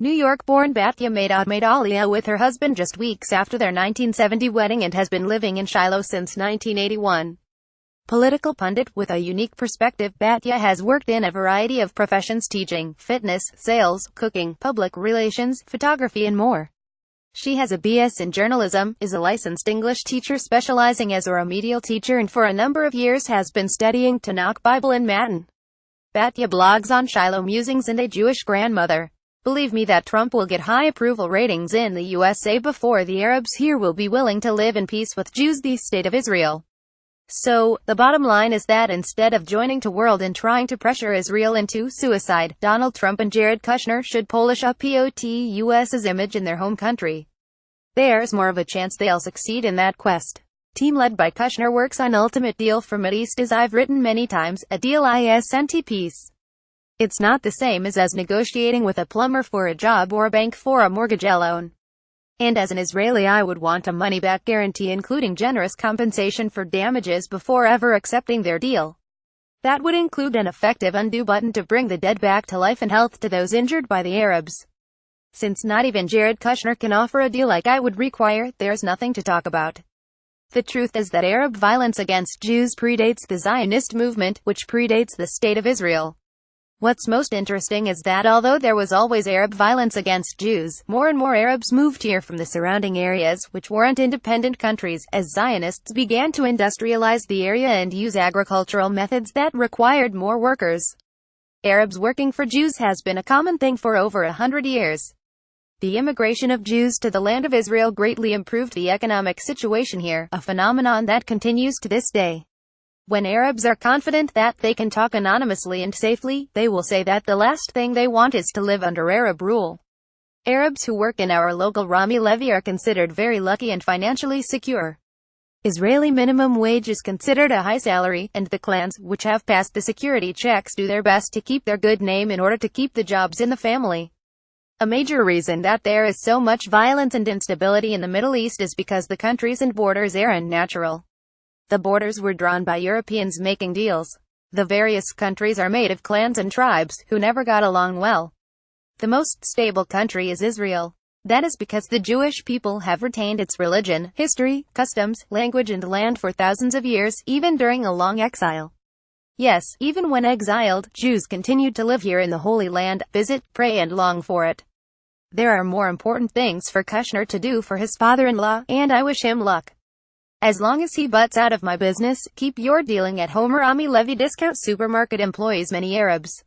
New York-born Batya made Aliyah with her husband just weeks after their 1970 wedding and has been living in Shiloh since 1981. Political pundit with a unique perspective, Batya has worked in a variety of professions: teaching, fitness, sales, cooking, public relations, photography and more. She has a BS in journalism, is a licensed English teacher specializing as a remedial teacher, and for a number of years has been studying Tanakh Bible in Manton. Batya blogs on Shiloh musings and a Jewish grandmother. Believe me that Trump will get high approval ratings in the USA before the Arabs here will be willing to live in peace with Jews, the state of Israel. So, the bottom line is that instead of joining the world in trying to pressure Israel into suicide, Donald Trump and Jared Kushner should polish up yourselvesUs' image in their home country. There's more of a chance they'll succeed in that quest. Team led by Kushner works on ultimate deal for Mideast, as I've written many times, a deal isn't peace. It's not the same as negotiating with a plumber for a job or a bank for a mortgage loan. And as an Israeli, I would want a money-back guarantee including generous compensation for damages before ever accepting their deal. That would include an effective undo button to bring the dead back to life and health to those injured by the Arabs. Since not even Jared Kushner can offer a deal like I would require, there's nothing to talk about. The truth is that Arab violence against Jews predates the Zionist movement, which predates the State of Israel. What's most interesting is that although there was always Arab violence against Jews, more and more Arabs moved here from the surrounding areas, which weren't independent countries, as Zionists began to industrialize the area and use agricultural methods that required more workers. Arabs working for Jews has been a common thing for over 100 years. The immigration of Jews to the land of Israel greatly improved the economic situation here, a phenomenon that continues to this day. When Arabs are confident that they can talk anonymously and safely, they will say that the last thing they want is to live under Arab rule. Arabs who work in our local Rami Levy are considered very lucky and financially secure. Israeli minimum wage is considered a high salary, and the clans, which have passed the security checks, do their best to keep their good name in order to keep the jobs in the family. A major reason that there is so much violence and instability in the Middle East is because the countries and borders aren't natural. The borders were drawn by Europeans making deals. The various countries are made of clans and tribes, who never got along well. The most stable country is Israel. That is because the Jewish people have retained its religion, history, customs, language and land for thousands of years, even during a long exile. Yes, even when exiled, Jews continued to live here in the Holy Land, visit, pray and long for it. There are more important things for Kushner to do for his father-in-law, and I wish him luck. As long as he butts out of my business, keep your dealing at home. Rami Levy discount supermarket employs many Arabs.